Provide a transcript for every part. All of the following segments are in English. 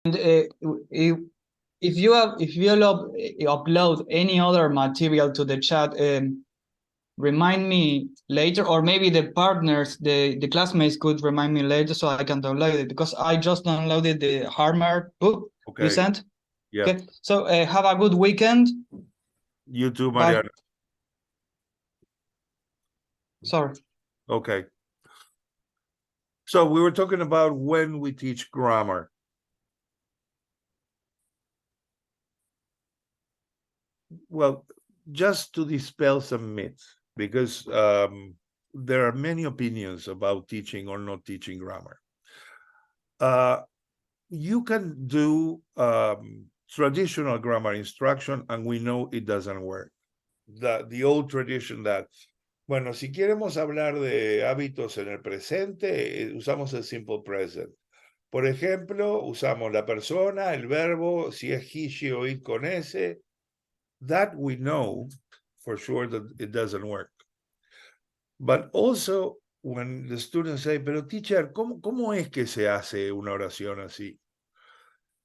And if you upload any other material to the chat, remind me later, or maybe the partners, the classmates could remind me later so I can download it, because I just downloaded the Harvard book we Okay. sent. Yeah. Okay, so have a good weekend. You too, Bye. Mariana. Sorry. Okay. So we were talking about when we teach grammar. Well, just to dispel some myths, because there are many opinions about teaching or not teaching grammar. You can do traditional grammar instruction, and we know it doesn't work. The old tradition that, bueno, si queremos hablar de hábitos en el presente, usamos el simple present. Por ejemplo, usamos la persona, el verbo, si es he, she, or it con ese. That we know for sure that it doesn't work. But also, when the students say, pero teacher, ¿cómo es que se hace una oración así?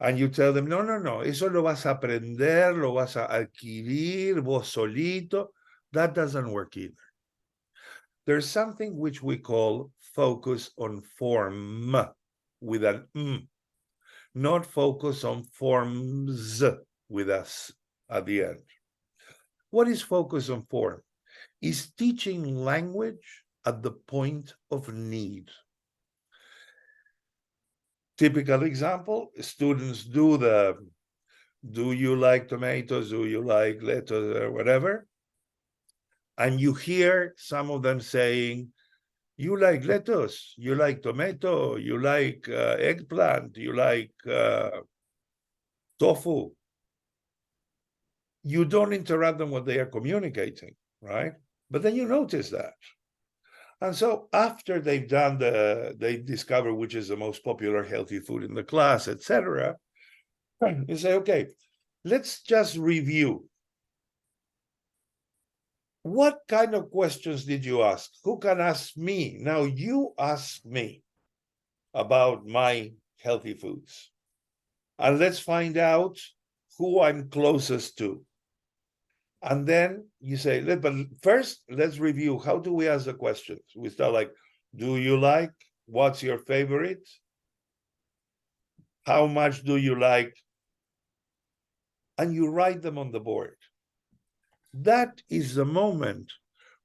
And you tell them, no, eso lo vas a aprender, lo vas a adquirir vos solito. That doesn't work either. There's something which we call focus on form with an m, not focus on forms with us at the end. What is focus on form? Is teaching language at the point of need. Typical example, students do you like tomatoes, do you like lettuce, or whatever? And you hear some of them saying, you like lettuce, you like tomato, you like eggplant, you like tofu. You don't interrupt them when they are communicating, right? But then you notice that. And so after they've done they discover which is the most popular healthy food in the class, etc., you say, okay, let's just review. What kind of questions did you ask? Who can ask me? Now you ask me about my healthy foods. And let's find out who I'm closest to. And then you say, but first, let's review. How do we ask the questions? We start like, do you like? What's your favorite? How much do you like? And you write them on the board. That is the moment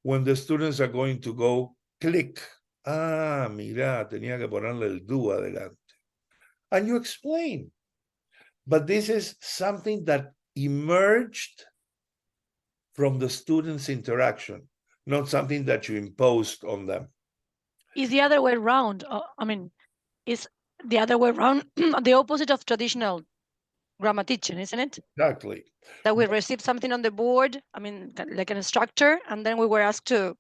when the students are going to go click. Ah, mira, tenía que ponerle el do adelante. And you explain. But this is something that emerged from the students' interaction, not something that you imposed on them. Is the other way around. Is the other way around the opposite of traditional grammar teaching, isn't it? Exactly. That we received something on the board, like an instructor, and then we were asked to,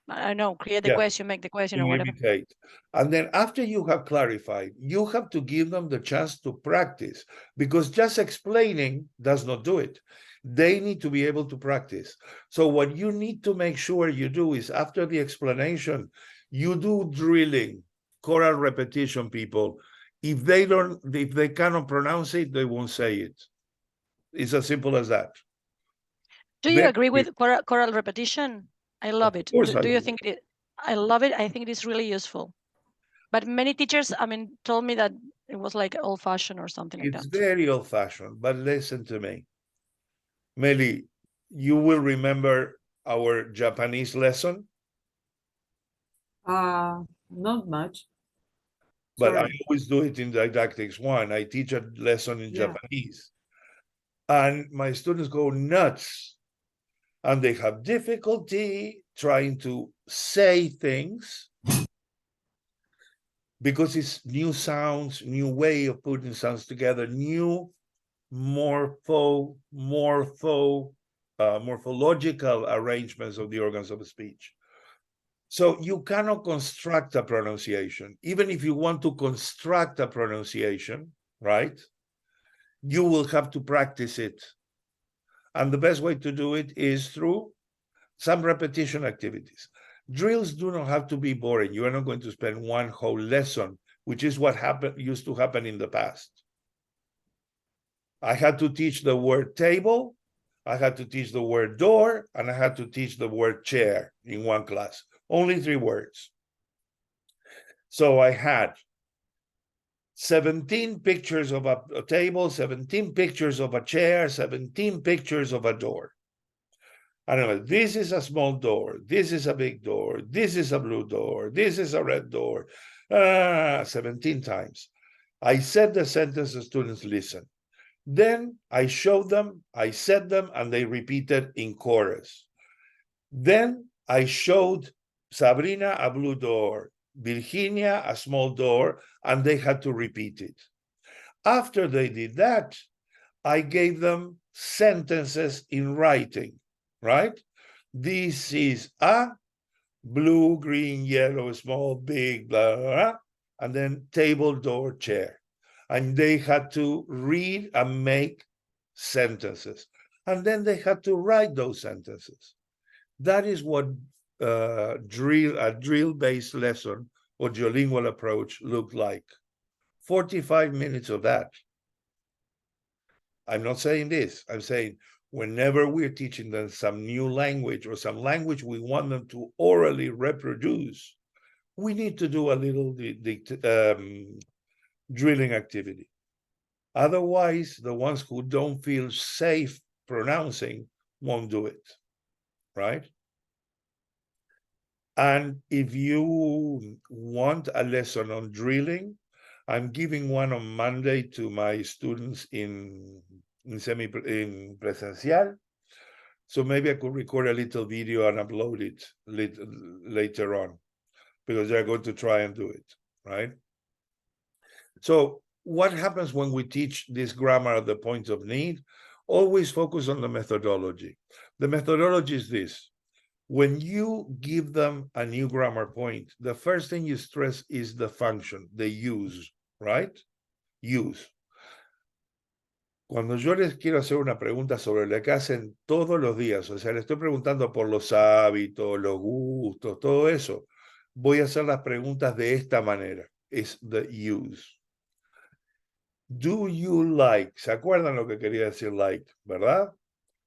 I don't know, create the question, make the question, or whatever. Imitate. And then after you have clarified, you have to give them the chance to practice, because just explaining does not do it. They need to be able to practice. So what you need to make sure you do is, after the explanation, you do drilling, choral repetition, people. If they cannot pronounce it, they won't say it. It's as simple as that. Do you agree with choral repetition? I love it. Do you think it? I love it. I think it is really useful. But many teachers, told me that it was like old-fashioned or something like that. It's very old-fashioned, but listen to me. Meli, you will remember our Japanese lesson? Not much. But I always do it in Didactics 1. I teach a lesson in Japanese. And my students go nuts. And they have difficulty trying to say things because it's new sounds, new way of putting sounds together, new morphological arrangements of the organs of speech. So you cannot construct a pronunciation. Even if you want to construct a pronunciation, right, you will have to practice it. And the best way to do it is through some repetition activities. Drills do not have to be boring. You are not going to spend one whole lesson which is what used to happen in the past. I had to teach the word table, I had to teach the word door, and I had to teach the word chair in one class. Only 3 words. So I had 17 pictures of a table, 17 pictures of a chair, 17 pictures of a door. I don't know, this is a small door, this is a big door, this is a blue door, this is a red door, 17 times. I said the sentence, the students listen. Then I showed them, I said them, and they repeated in chorus. Then I showed Sabrina a blue door, Virginia a small door, and they had to repeat it. After they did that, I gave them sentences in writing, right? This is a blue, green, yellow, small, big, blah, blah, blah, and then table, door, chair. And they had to read and make sentences. And then they had to write those sentences. That is what a drill-based lesson or Duolingo approach looked like. 45 minutes of that. I'm not saying this. I'm saying whenever we're teaching them some new language or some language we want them to orally reproduce, we need to do a little drilling activity. Otherwise, the ones who don't feel safe pronouncing won't do it, right? And if you want a lesson on drilling, I'm giving one on Monday to my students in presencial. So maybe I could record a little video and upload it later on, because they're going to try and do it, right? So what happens when we teach this grammar at the point of need? Always focus on the methodology. The methodology is this. When you give them a new grammar point, the first thing you stress is the function, the use, right? Use. Cuando yo les quiero hacer una pregunta sobre lo que hacen todos los días, o sea, les estoy preguntando por los hábitos, los gustos, todo eso, voy a hacer las preguntas de esta manera. Es the use. Do you like? ¿Se acuerdan lo que quería decir like, verdad?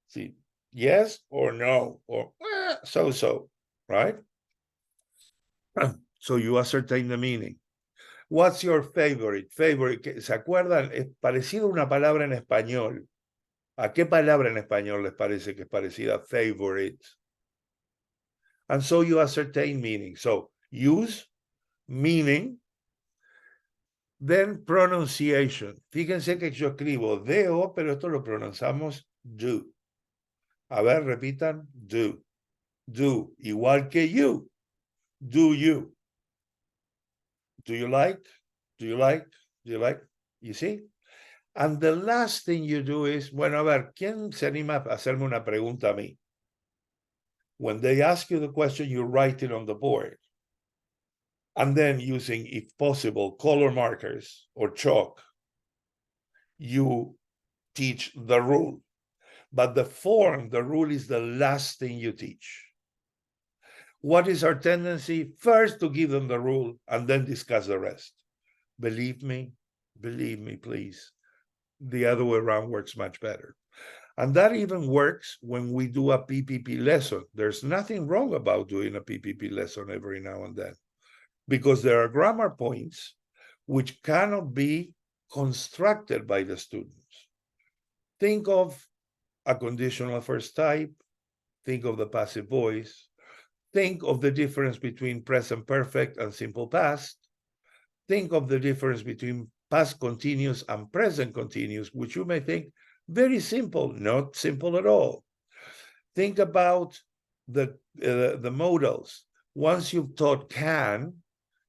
Sí. Yes or no, or so, right? So you ascertain the meaning. What's your favorite? Favorite, ¿se acuerdan? Es parecido a una palabra en español. ¿A qué palabra en español les parece que es parecida? Favorite. And so you ascertain meaning. So use, meaning, then pronunciation. Fíjense que yo escribo do, pero esto lo pronunciamos do. A ver, repitan, do. Do, igual que you. Do you. Do you like? Do you like? Do you like? You see? And the last thing you do is, bueno, a ver, ¿quién se anima a hacerme una pregunta a mí? When they ask you the question, you write it on the board. And then using, if possible, color markers or chalk, you teach the rule. But the form, the rule is the last thing you teach. What is our tendency? First to give them the rule and then discuss the rest. Believe me, please. The other way around works much better. And that even works when we do a PPP lesson. There's nothing wrong about doing a PPP lesson every now and then, because there are grammar points which cannot be constructed by the students. Think of a conditional first type. Think of the passive voice. Think of the difference between present perfect and simple past. Think of the difference between past continuous and present continuous, which you may think very simple, not simple at all. Think about the modals. Once you've taught can,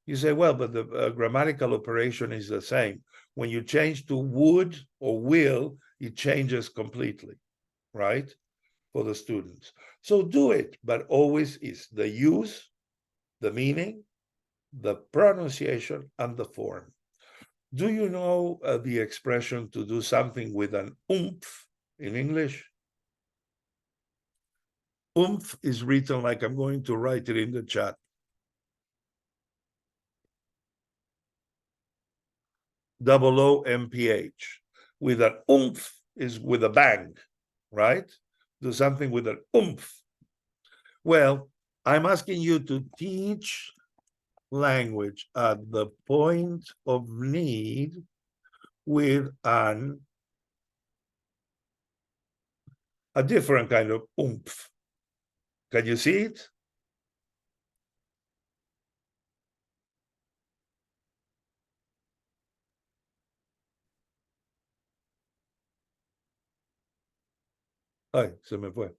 you say, well, but the grammatical operation is the same. When you change to would or will, it changes completely, right? For the students. So do it, but always is the use, the meaning, the pronunciation, and the form. Do you know the expression to do something with an oomph in English? Oomph is written like I'm going to write it in the chat. double O-M-P-H. With an oomph is with a bang, right? Do something with an oomph. Well, I'm asking you to teach language at the point of need with a different kind of oomph. Can you see it? Ay, se me fue.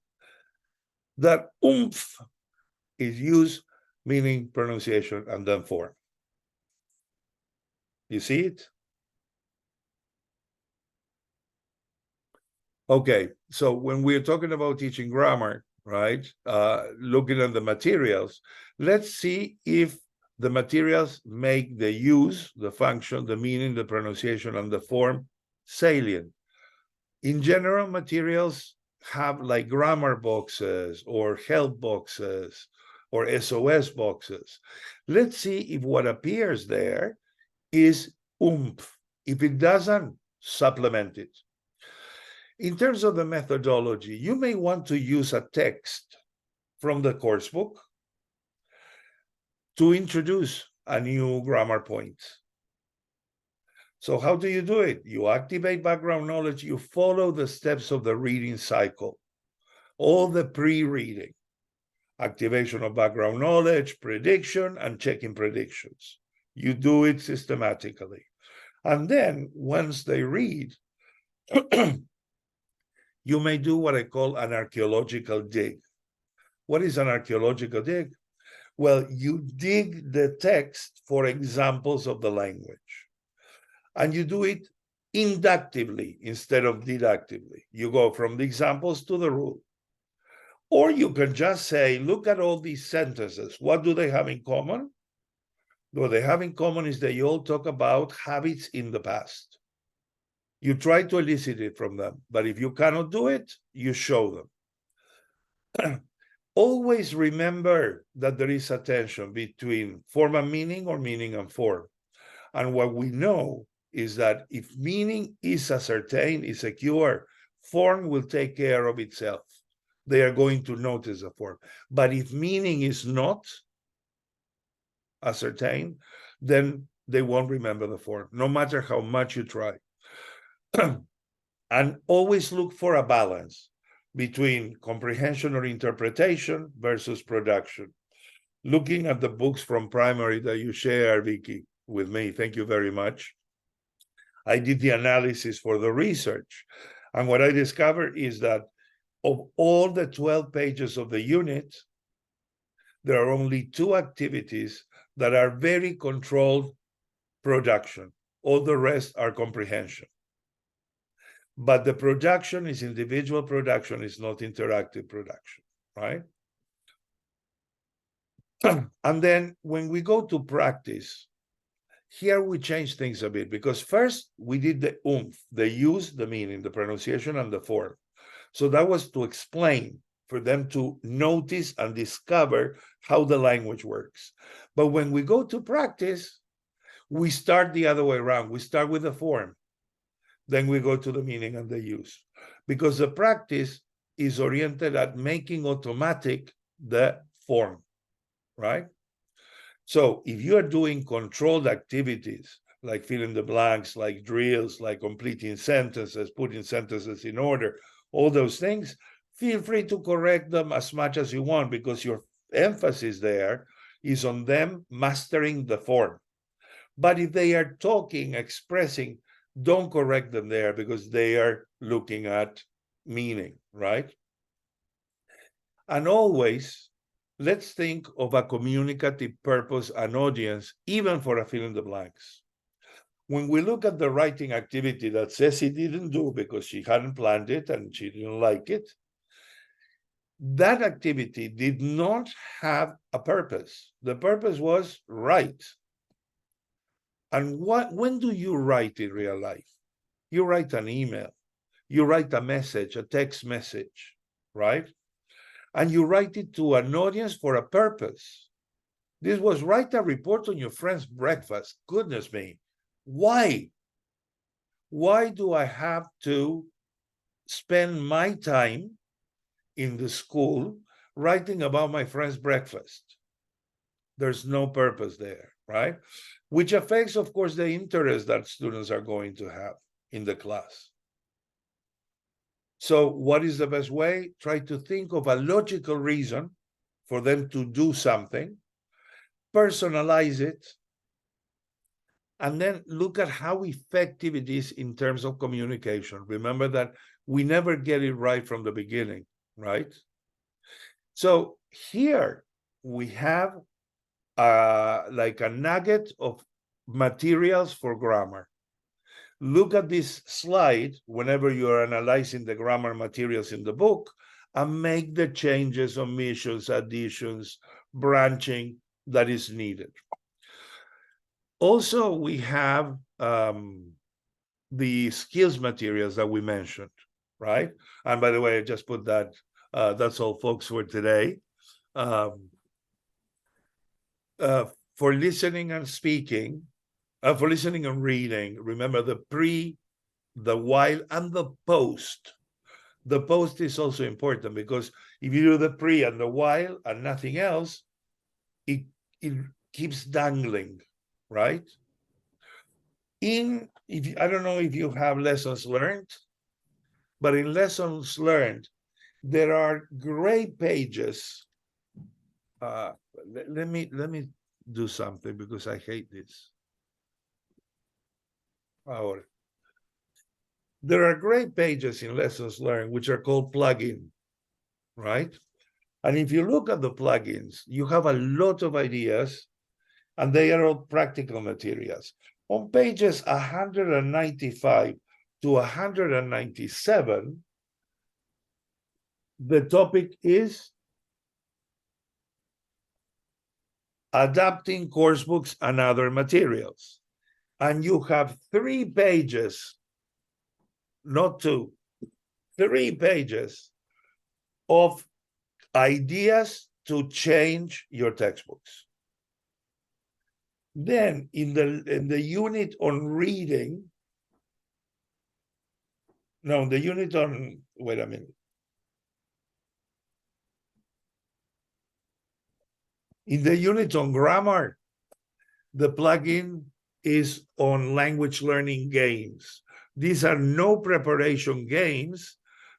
That oomph is used meaning pronunciation and then form. You see it? Okay, so when we're talking about teaching grammar, right, looking at the materials, let's see if the materials make the use, the function, the meaning, the pronunciation, and the form salient. In general, materials have like grammar boxes or help boxes or SOS boxes. Let's see if what appears there is oomph. If it doesn't, supplement it. In terms of the methodology, you may want to use a text from the course book to introduce a new grammar point. So how do you do it? You activate background knowledge, you follow the steps of the reading cycle, all the pre-reading, activation of background knowledge, prediction, and checking predictions. You do it systematically. And then once they read, you may do what I call an archaeological dig. What is an archaeological dig? Well, you dig the text for examples of the language. And you do it inductively instead of deductively. You go from the examples to the rule. Or you can just say, look at all these sentences. What do they have in common? What they have in common is they all talk about habits in the past. You try to elicit it from them, but if you cannot do it, you show them. Always remember that there is a tension between form and meaning or meaning and form. And what we know is that if meaning is ascertained, is secure, form will take care of itself. They are going to notice the form. But if meaning is not ascertained, then they won't remember the form, no matter how much you try. And always look for a balance between comprehension or interpretation versus production. Looking at the books from primary that you share, Vicky, with me, thank you very much. I did the analysis for the research. And what I discovered is that of all the 12 pages of the unit, there are only 2 activities that are very controlled production. All the rest are comprehension. But the production is individual production, is not interactive production, right? And then when we go to practice, here we change things a bit, because first we did the oomph, the use, the meaning, the pronunciation, and the form. So that was to explain, for them to notice and discover how the language works. But when we go to practice, we start the other way around. We start with the form. Then we go to the meaning and the use. Because the practice is oriented at making automatic the form, right? So if you are doing controlled activities, like filling the blanks, like drills, like completing sentences, putting sentences in order, all those things, feel free to correct them as much as you want, because your emphasis there is on them mastering the form. But if they are talking, expressing, don't correct them there, because they are looking at meaning, right? And always, let's think of a communicative purpose and audience, even for a fill in the blanks. When we look at the writing activity that Ceci didn't do because she hadn't planned it and she didn't like it, that activity did not have a purpose. The purpose was write. And when do you write in real life? You write an email, you write a message, a text message, right? And you write it to an audience for a purpose. This was write a report on your friend's breakfast. Goodness me. Why? Why do I have to spend my time in the school writing about my friend's breakfast? There's no purpose there, right? Which affects, of course, the interest that students are going to have in the class. So what is the best way? Try to think of a logical reason for them to do something, personalize it, and then look at how effective it is in terms of communication. Remember that we never get it right from the beginning, right? So here we have like a nugget of materials for grammar. Look at this slide whenever you're analyzing the grammar materials in the book and make the changes, omissions, additions, branching that is needed. Also, we have the skills materials that we mentioned, right? And by the way, I just put that, that's all folks for today. For listening and speaking, for listening and reading, remember the pre, the while, and the post. The post is also important because if you do the pre and the while and nothing else, it keeps dangling, right? I don't know if you have lessons learned, but in lessons learned, there are great pages. Let me do something because I hate this. There are great pages in lessons learned which are called plugin, right? And if you look at the plugins, you have a lot of ideas, and they are all practical materials. On pages 195 to 197, the topic is adapting course books and other materials. And you have 3 pages, not 2, 3 pages of ideas to change your textbooks. Then in the unit on reading, no, the unit on, wait a minute. In the unit on grammar, the plugin is on language learning games. These are no preparation games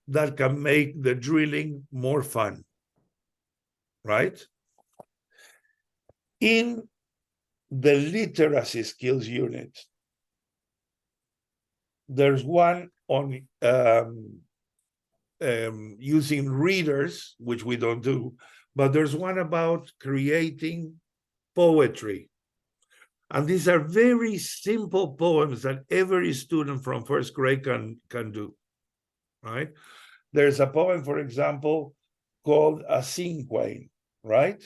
that can make the drilling more fun, right? In the literacy skills unit, there's one on using readers, which we don't do, but there's one about creating poetry. And these are very simple poems that every student from first grade can do, right? There's a poem, for example, called a cinquain, right?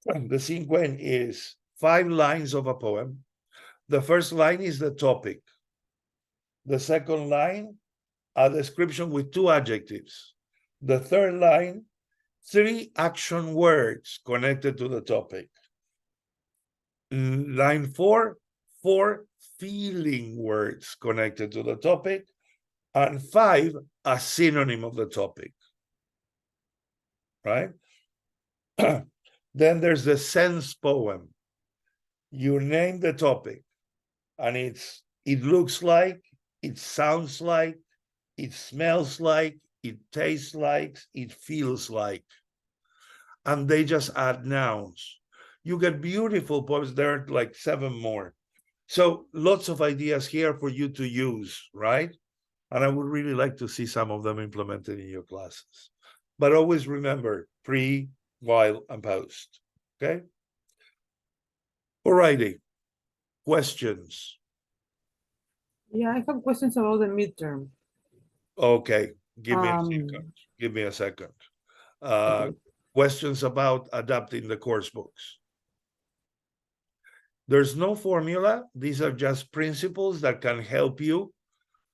The cinquain is 5 lines of a poem. The first line is the topic. The second line, a description with 2 adjectives. The third line, 3 action words connected to the topic. Line 4, 4 feeling words connected to the topic. And 5, a synonym of the topic, right? Then there's the sense poem. You name the topic, and it looks like, it sounds like, it smells like, it tastes like, it feels like. And they just add nouns. You get beautiful poems. There are like 7 more. So lots of ideas here for you to use, right? And I would really like to see some of them implemented in your classes. But always remember pre, while, and post, okay? All righty, questions? Yeah, I have questions about the midterm. Okay, give me a second. Okay. Questions about adapting the course books. There's no formula. These are just principles that can help you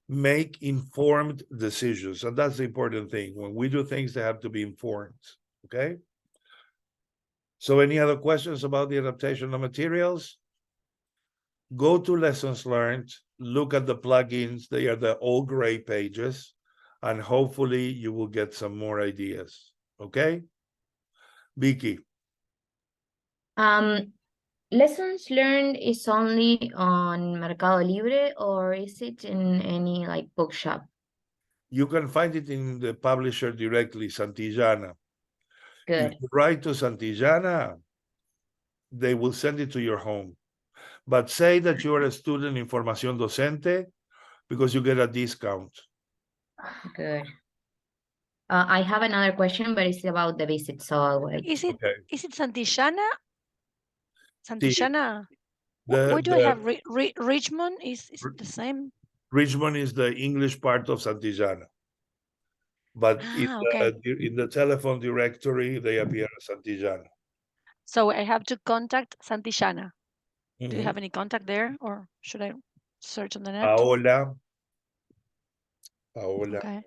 make informed decisions. And that's the important thing. When we do things, they have to be informed, okay? So any other questions about the adaptation of materials? go to lessons learned, look at the plugins. They are the all gray pages, and hopefully you will get some more ideas. Okay? Vicky. Lessons learned is only on Mercado Libre, or is it in any like bookshop? You can find it in the publisher directly, Santillana. Good. If you write to Santillana, they will send it to your home. But say that you are a student in Formación Docente because you get a discount. Good. I have another question, but it's about the visit, so I'll wait. Is it Okay. Santillana? Santillana. Why do I The have Richmond? Is it the same? Richmond is the English part of Santillana. But Okay. in the telephone directory, they appear as Santillana. So I have to contact Santillana. Do you Mhm. have any contact there, or should I search on the net? Paola. Okay.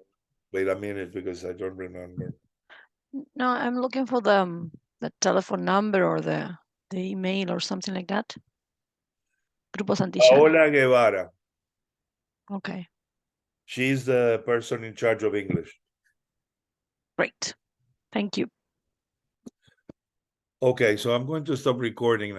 Wait a minute, because I don't remember. No, I'm looking for the telephone number or the email or something like that. Grupo Santillana. Paola Guevara. Okay, She's the person in charge of English. great. Thank you. Okay, so I'm going to stop recording now.